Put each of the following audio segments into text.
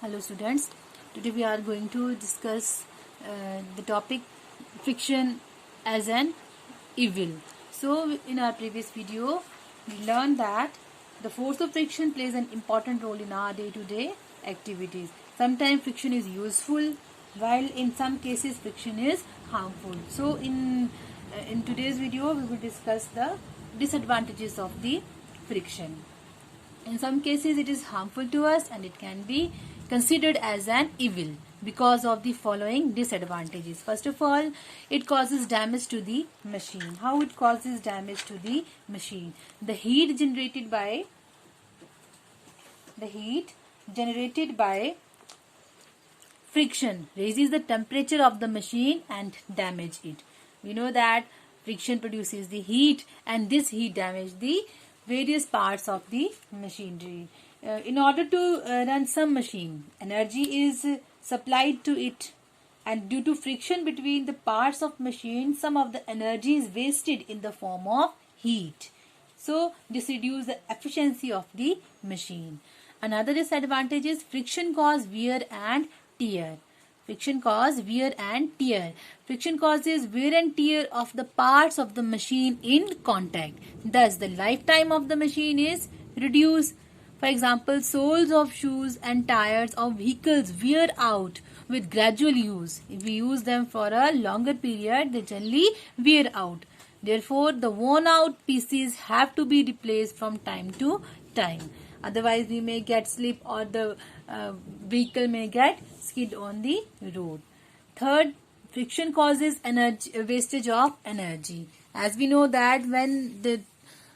Hello students, today we are going to discuss the topic friction as an evil. So in our previous video we learned that the force of friction plays an important role in our day-to-day activities. Sometimes friction is useful while in some cases friction is harmful. So in today's video we will discuss the disadvantages of the friction. In some cases it is harmful to us and it can be considered as an evil because of the following disadvantages. First of all, it causes damage to the machine. How it causes damage to the machine? The heat generated by friction raises the temperature of the machine and damage it. We know that friction produces the heat and this heat damages the various parts of the machinery. In order to run some machine, energy is supplied to it, and due to friction between the parts of machine, some of the energy is wasted in the form of heat. So this reduces the efficiency of the machine. Another disadvantage is friction causes wear and tear. Friction causes wear and tear. Friction causes wear and tear of the parts of the machine in contact. Thus, the lifetime of the machine is reduced. For example, soles of shoes and tires of vehicles wear out with gradual use. If we use them for a longer period, they generally wear out. Therefore, the worn out pieces have to be replaced from time to time. Otherwise, we may get slip or the vehicle may get skid on the road. Third, friction causes wastage of energy. As we know that when the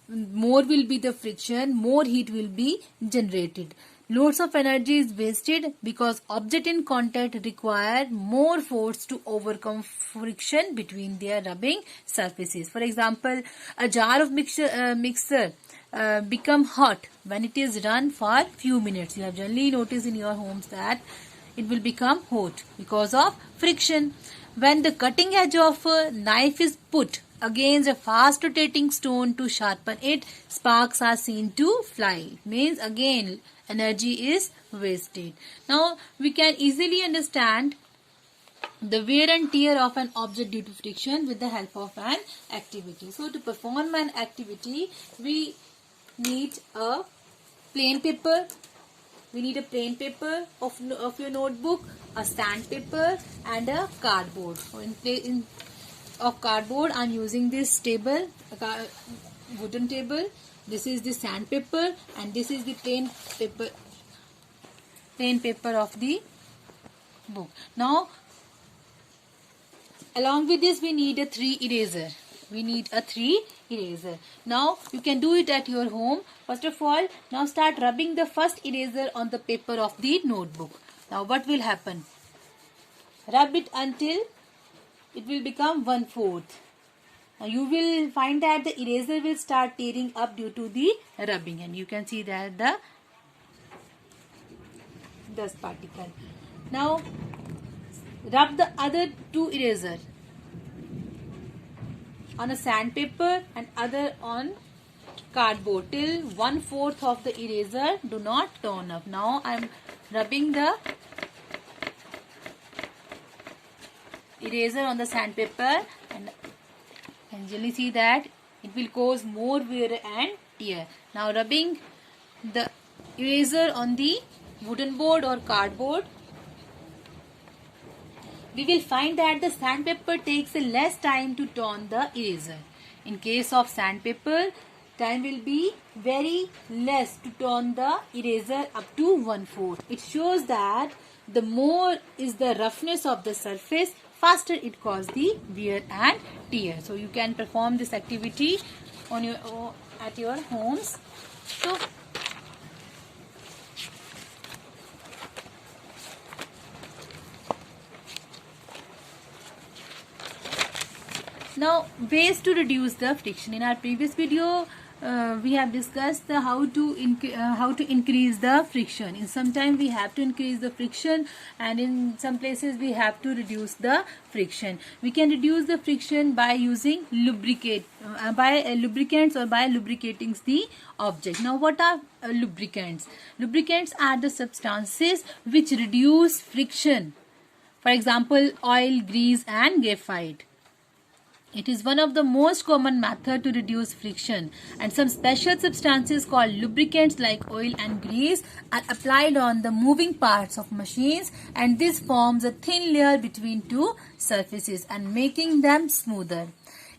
more will be the friction, more heat will be generated. Loads of energy is wasted because object in contact require more force to overcome friction between their rubbing surfaces. For example, a jar of mixer become hot when it is run for few minutes. You have generally noticed in your homes that it will become hot because of friction. When the cutting edge of a knife is put against a fast rotating stone to sharpen it, sparks are seen to fly. It means again energy is wasted. Now we can easily understand the wear and tear of an object due to friction with the help of an activity. So to perform an activity, we need a plain paper. We need a plain paper of your notebook, a sandpaper and a cardboard. So of cardboard, I am using this table, a wooden table. This is the sandpaper and this is the plain paper of the book. Now, along with this, we need a 3 eraser. Now, you can do it at your home. First of all, now start rubbing the first eraser on the paper of the notebook. Now, what will happen? Rub it until it will become 1/4. Now, you will find that the eraser will start tearing up due to the rubbing, and you can see that the dust particle. Now, rub the other 2 erasers on a sandpaper and other on cardboard till 1/4 of the eraser do not turn up. Now I am rubbing the eraser on the sandpaper and can generally see that it will cause more wear and tear. Now rubbing the eraser on the wooden board or cardboard, we will find that the sandpaper takes less time to turn the eraser. In case of sandpaper, time will be very less to turn the eraser up to 1/4. It shows that the more is the roughness of the surface, faster it causes the wear and tear. So you can perform this activity on at your homes. So now, ways to reduce the friction. In our previous video, we have discussed how to increase the friction. In some time we have to increase the friction, and in some places we have to reduce the friction. We can reduce the friction by using lubricants or by lubricating the object. Now, what are lubricants? Lubricants are the substances which reduce friction. For example, oil, grease and graphite. It is one of the most common method to reduce friction, and some special substances called lubricants like oil and grease are applied on the moving parts of machines, and this forms a thin layer between two surfaces and making them smoother.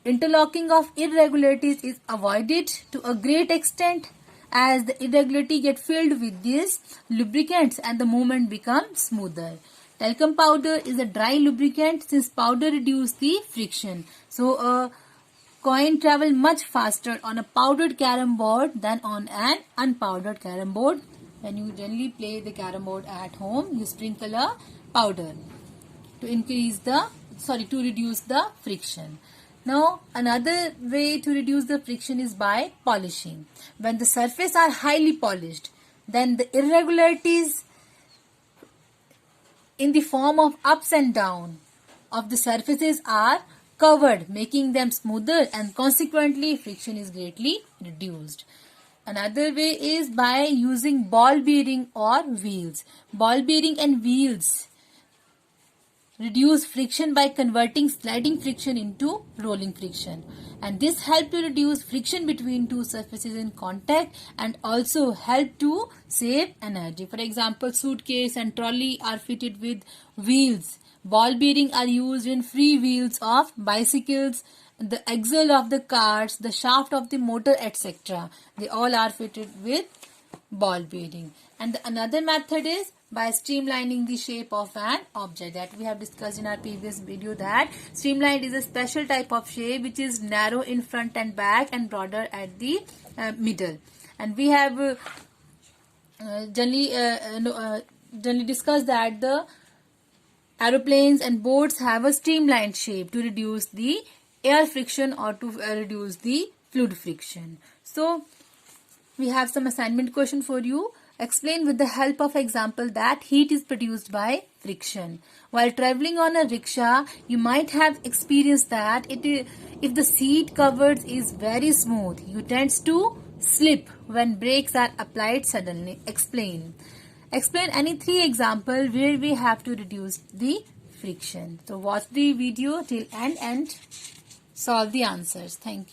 Interlocking of irregularities is avoided to a great extent as the irregularity get filled with these lubricants and the movement becomes smoother. Talcum powder is a dry lubricant since powder reduces the friction. So a coin travels much faster on a powdered carom board than on an unpowdered carom board. When you generally play the carom board at home, you sprinkle a powder to reduce the friction. Now, another way to reduce the friction is by polishing. When the surface are highly polished, then the irregularities in the form of ups and downs of the surfaces are covered, making them smoother, and consequently friction is greatly reduced. Another way is by using ball bearing or wheels. Ball bearing and wheels reduce friction by converting sliding friction into rolling friction, and this helps to reduce friction between two surfaces in contact and also help to save energy. For example, suitcase and trolley are fitted with wheels. Ball bearing are used in free wheels of bicycles, the axle of the cars, the shaft of the motor, etc. They all are fitted with ball bearing. And another method is by streamlining the shape of an object, that we have discussed in our previous video, that streamlined is a special type of shape which is narrow in front and back and broader at the middle. And we have generally discussed that the aeroplanes and boats have a streamlined shape to reduce the air friction or to reduce the fluid friction. So we have some assignment question for you. Explain with the help of example that heat is produced by friction. While traveling on a rickshaw, you might have experienced that if the seat covers is very smooth, you tend to slip when brakes are applied suddenly. Explain any 3 examples where we have to reduce the friction. So watch the video till end and solve the answers. Thank you.